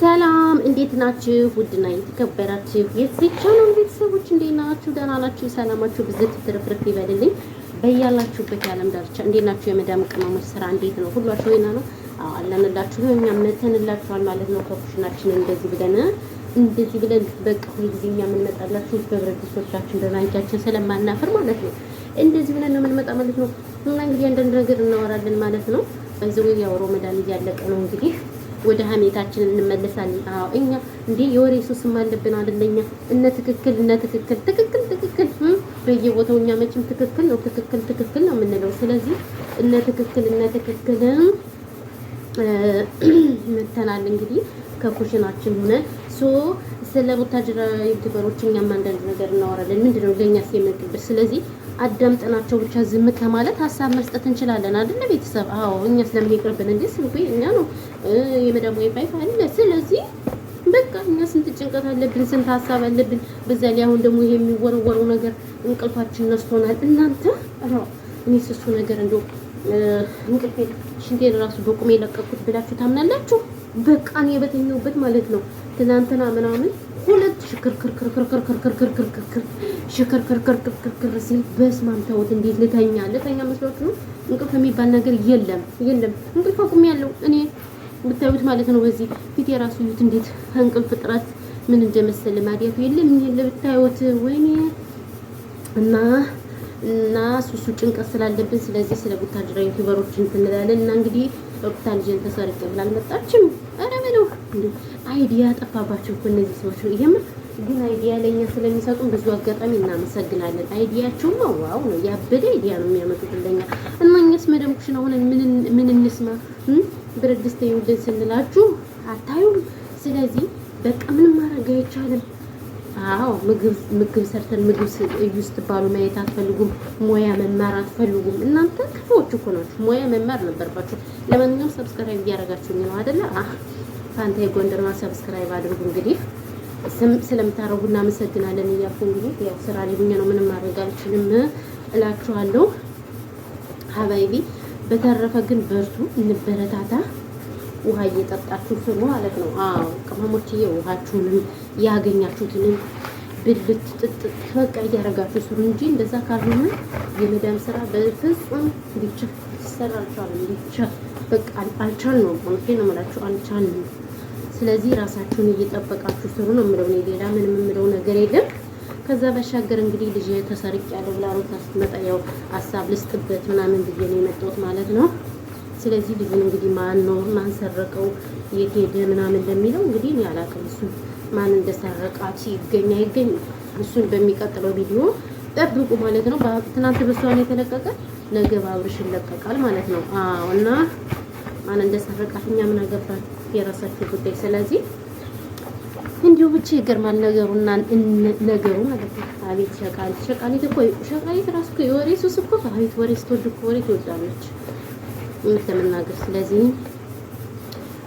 ሰላም እንዴት ናችሁ? ውድና የተከበራችሁ የዚህ ቻናል ቤተሰቦች እንዴት ናችሁ? ደህና ናችሁ? ሰላማችሁ ብዝት ትርፍርፍ ይበልልኝ በያላችሁበት የዓለም ዳርቻ። እንዴት ናችሁ? የመዳም ቅመሞች ስራ እንዴት ነው? ሁላችሁ ወይና ነው? አዎ አለንላችሁ ነው። እኛም መተንላችኋል ማለት ነው። ከኩሽናችን እንደዚህ ብለን በቃ ሁልጊዜ እኛ የምንመጣላችሁ በብረት ድስቶቻችን በማንኪያችን ስለማናፈር ማለት ነው። እንደዚህ ብለን ነው የምንመጣ ማለት ነው። እና እንግዲህ አንዳንድ ነገር እናወራለን ማለት ነው። በዚህ ወይ ያው ረመዳን እያለቀ ነው እንግዲህ ወደ ሀሜታችን እንመለሳለን። አዎ እኛ እንዴ የወሬ ሱስም አለብን አይደለኛ? እነ ትክክል በየቦታው እኛ መቼም ትክክል ነው የምንለው። ስለዚህ እነ ትክክል መተናል እንግዲህ ከኩሽናችን ሆነ ስለ ቡታጅራ ዩቲዩበሮች እኛም አንዳንድ ነገር እናወራለን። ምንድነው ለኛስ የምንቅብር? ስለዚህ አዳምጠናቸው ብቻ ዝም ከማለት ሀሳብ መስጠት እንችላለን አይደል ቤተሰብ? አዎ እኛ ስለምን ይቅርብን እንዴ? ስልኩ እኛ ነው የመዳም ዋይፋይ አለ። ስለዚህ በቃ እኛ ስንት ጭንቀት አለብን፣ ስንት ሀሳብ አለብን። በዛ ላይ አሁን ደግሞ ይሄ የሚወረወረው ነገር እንቅልፋችን ነስቶናል። እናንተ እኔስ እሱ ነገር እንደው እንቅልፌ ሽንቴን ራሱ በቁሜ የለቀኩት ብላችሁ ታምናላችሁ? በቃ እኔ በተኛሁበት ማለት ነው ትናንትና ምናምን ሁለት ሽክርክር ሲል በስመ አብ ተውት። እንዴት ልተኛ መስሎት ነው? እንቅልፍ የሚባል ነገር የለም። እንቅልፍ አቁሜ ያለው እኔ ብታዩት ማለት ነው። በዚህ ፊት የራሱ ዩት እንዴት እንቅልፍ ጥራት ምን እንደመሰለ ማዲያቱ የለም ብታዩት። ወይኔ እና ሱሱ ጭንቀት ስላለብን ስለዚህ ስለ ቡታጅራ ዩቲዩበሮች እንላለን። እና እንግዲህ ዶክተር ልጅን ተሰርቀ ብላ አልመጣችም። አረ ምነው እንዴ አይዲያ ጠፋባቸው እኮ እነዚህ ሰዎች ነው። ይሄም ግን አይዲያ ለኛ ስለሚሰጡን ብዙ አጋጣሚ እናመሰግናለን። አይዲያቸው ዋው ነው፣ ያበደ አይዲያ ነው የሚያመጡት ለኛ። እና እኛስ መደም ኩሽና ሆነን ምን እንስማ? ብረት ድስት ይውልን ስንላችሁ አታዩም። ስለዚህ በቃ ምንም ማድረግ አይቻልም። አዎ ምግብ ሰርተን ምግብ እዩ ስትባሉ ማየት አትፈልጉም። ሙያ መማር አትፈልጉም። እናንተ ክፉዎች እኮ ናችሁ። ሙያ መማር ነበርባችሁ። ለማንኛውም ሰብስክራይብ እያደረጋችሁ ነው አይደለ? ፋንታ የጎንደር ሰብስክራይብ አድርጉ። እንግዲህ ስለምታረጉ እናመሰግናለን እያልኩ እንግዲህ ያው ስራ ሊሆን ነው፣ ምንም ማድረግ አልችልም እላችኋለሁ ሀባይቢ። በተረፈ ግን በርቱ፣ እንበረታታ። ውሃ እየጠጣችሁ ስሩ ማለት ነው። አዎ ቅመሞችዬ ውሃችሁንም ያገኛችሁትንም ብልት ጥጥ በቃ እያደረጋችሁ ስሩ እንጂ እንደዛ ካልሆነ የመዳም ስራ በፍጹም ብቻ ይሰራችኋል። ብቻ በቃ አልቻልነውም። እውነቴን ነው የምላችሁ አልቻልንም። ስለዚህ ራሳችሁን እየጠበቃችሁ ስሩ ነው የምለው። እኔ ሌላ ምንም የምለው ነገር የለም። ከዛ ባሻገር እንግዲህ ልጅ ተሰርቅ ያለው ብላ ሮታ ስትመጣ ያው ሀሳብ ልስጥበት ምናምን ብዬ ነው የመጣሁት ማለት ነው። ስለዚህ ልጁን እንግዲህ ማን ሰረቀው የት ሄደ ምናምን ለሚለው እንግዲህ እኔ አላውቅም። እሱን ማን እንደሰረቃች ይገኝ አይገኝ እሱን በሚቀጥለው ቪዲዮ ጠብቁ ማለት ነው። ትናንት በሷን የተለቀቀ ነገ ባብርሽ ይለቀቃል ማለት ነው። አዎ እና ማን እንደሰረቃት እኛ ምን አገባን? የራሳችሁ ጉዳይ። ስለዚህ እንዲሁ ብቻ ይገርማል ነገሩና ነገሩ ማለት ነው። አቤት ሸቃሊት እኮ ሸቃሊት ራሱ እኮ የወሬ ሱስ እኮ አቤት ወሬ ስትወድ እኮ ወሬ ትወዳለች የምትመናገር። ስለዚህ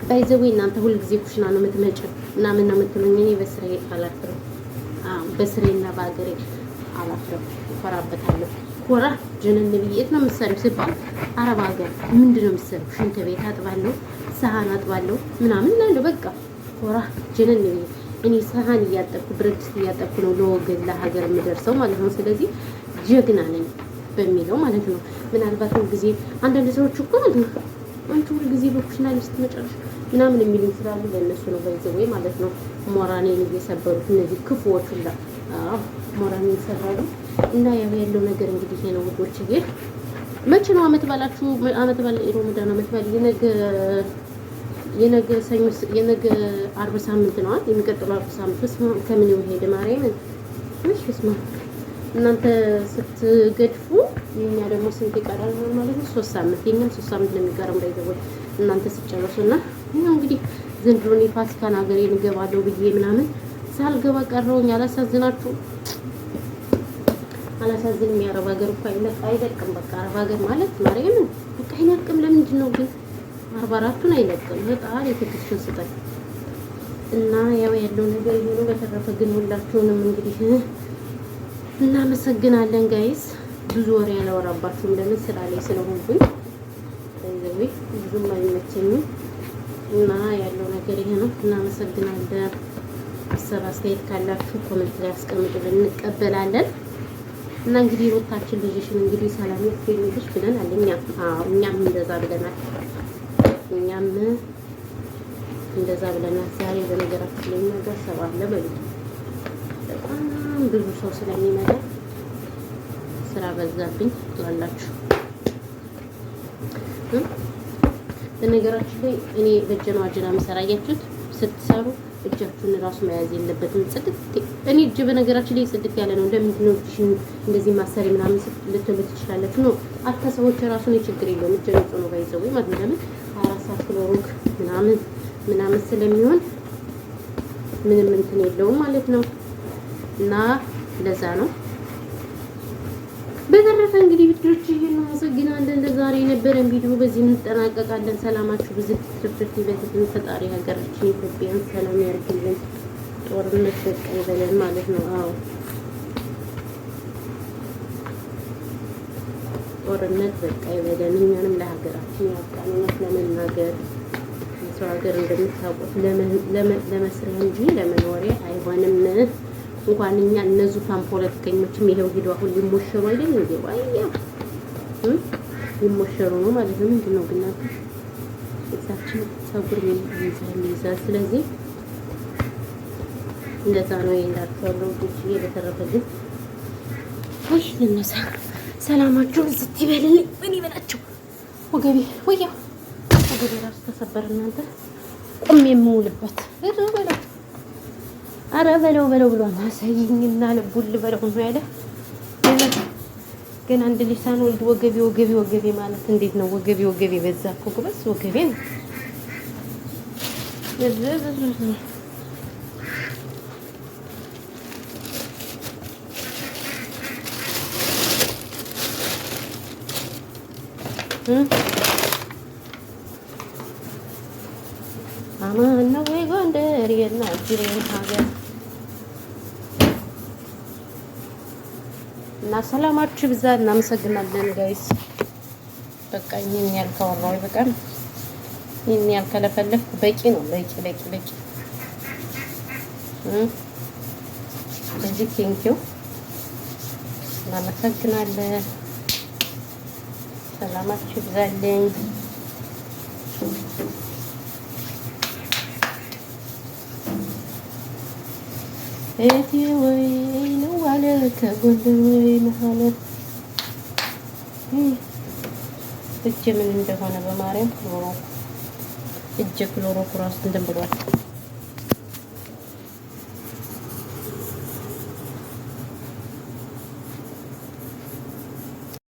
ባይዘው እናንተ ሁሉ ጊዜ ኩሽና ነው የምትመጪው ምናምን ነው የምትሉኝ። እኔ በስራዬ አላፍርም። በስራዬና በአገሬ አላፍርም፣ እኮራበታለሁ። ኮራ ጀነን ብዬት ነው የምትሰሪው ሲባል አረብ ሀገር ምንድን ነው የምትሰሪው? ሽንት ቤት አጥባለሁ፣ ሰሃን አጥባለሁ ምናምን እላለሁ። በቃ ኮራ ጀነን ብዬ እኔ ሰሃን እያጠብኩ ብረት ድስት እያጠብኩ ነው ለወገን ለሀገር የምደርሰው ማለት ነው። ስለዚህ ጀግና ነኝ በሚለው ማለት ነው። ምናልባት ጊዜ አንዳንድ ሰዎች እኮ አንቺ ሁሉ ጊዜ በኩሽና ልብስ ትመጫለሽ ምናምን የሚሉኝ ስላሉ ለእነሱ ነው ባይዘው ማለት ነው። ሞራኔን እየሰበሩት እነዚህ ክፉዎች ሁላ ሞራኔን ይሰራሉ። እና ያለው ነገር እንግዲህ ይሄ ነው ውዶችዬ። መቼ ነው አመት ባላችሁ? አመት ባለ ረመዳን አመት ባለ የነገ ሰኞ የነገ አርብ ሳምንት ነው አይደል? የሚቀጥለው አርብ ሳምንት ከምን ይሄድ ማርያምን ስማ እናንተ ስትገድፉ የኛ ደግሞ ስንት ይቀራል ማለት ነው? 3 ሳምንት። የኛም 3 ሳምንት ለሚቀርም ባይዘው እናንተ ሲጨርሱና ያው እንግዲህ ዘንድሮ ነው ፋሲካን ሀገሬ እንገባለሁ ብዬ ምናምን ሳልገባ ቀረውኝ። አላሳዝንም። የአረብ ሀገር እኮ አይለቅም። በቃ አረብ ሀገር ማለት ማርያምን በቃ አይለቅም። ለምንድን ነው ግን 44ቱን አይለቅም? በጣም የትክክል ስጠኝ እና ያው ያለው ነገር ይሄ ነው። በተረፈ ግን ሁላችሁንም እንግዲህ እናመሰግናለን ጋይስ። ብዙ ወሬ ያላወራባችሁም ለምን ስራ ላይ ስለሆንኩኝ ብዙም አይመቸኝም እና ያለው ነገር ይሄ ነው። እናመሰግናለን። ሀሳብ አስተያየት ካላችሁ ኮሜንት ላይ አስቀምጡልን፣ እንቀበላለን። እና እንግዲህ ሩታችን ልጅሽን እንግዲህ ሰላም ይሁንልሽ ብለናል። እኛም እንደዛ ብለናል። ዛሬ በነገራችን ላይ ነገር ሰባለ በሉት በጣም ብዙ ሰው ስለሚመጣ ስራ በዛብኝ ትላላችሁ። በነገራችን ላይ እኔ በጀና ዋጀና መሰራያችሁት ስትሰሩ እጃችሁን ራሱ መያዝ የለበትም። ጽድት እኔ እጅ በነገራችን ላይ ጽድት ያለ ነው። ለምንድን ነው እጅሽን እንደዚህ ማሰሪ ምናምን ልትሉ ትችላላችሁ። ነው አታሰቦች ራሱ ነው ችግር የለውም። እጅ ንጹህ ነው ባይዘው ማለት ነው። ለምን 24 ሰዓት ክሎሮክ ምናምን ስለሚሆን ምንም እንትን የለውም ማለት ነው። እና ለዛ ነው። በተረፈ እንግዲህ ቪዲዮዎች ይሄን እናመሰግናለን። ለዛሬ የነበረን ቪዲዮ በዚህ እንጠናቀቃለን። ሰላማችሁ ብዙ ትርፍት ይበልልን። ፈጣሪ ሀገራችን ኢትዮጵያን ሰላም ያርግልን። ጦርነት በቃ ይበለን ማለት ነው። አዎ ጦርነት በቃ ይበለን። እኛንም ለሀገራችን ያብቃን። እውነት ለመናገር የሰው ሀገር እንደምታውቁት ለመስሪያ እንጂ ለመኖሪያ አይሆንም። እንኳን እኛ እነዚህ ፖለቲከኞችም ይሄው ሂዱ አሁን ሊሞሸሩ አይደል እንዴ? ዋያ ሊሞሸሩ ነው ማለት ነው። ምንድን ነው ግን እዛችን ፀጉር ይይዛል። ስለዚህ እንደዛ ነው እንዳልከው ልጅ በተረፈ ግን ወይ ለነሳ ሰላማችሁ ዝት ይበልልኝ። ምን ይበላችሁ ወገቤ ወገቤ ራሱ ተሰበር። እናንተ ቁም የምውልበት አረ በለው ብሏል። አሳይኝና ልቡል በለው ነው ያለ። ግን አንድ ሊሳን ወልድ ወገቤ ማለት እንዴት ነው? ወገቤ በዛ እኮ ጎበዝ ወገቤ ነው። አማን ነው ወይ ጎንደር የናጅሬን ሀገር እና ሰላማችሁ ብዛ። እናመሰግናለን ጋይስ። በቃ ይሄን ያልከወራው ይበቃል። ይሄን ያልከለፈለኩ በቂ ነው። በቂ እዚህ ቴንኪው። እናመሰግናለን። ሰላማችሁ ብዛልኝ። እቴ ወይ ነው አለ ከጎንደር ወይ መሀል እጅ ምን እንደሆነ በማርያም ክሎሮ እጅ ክሎሮ ኩራስ እንትን ብሏል።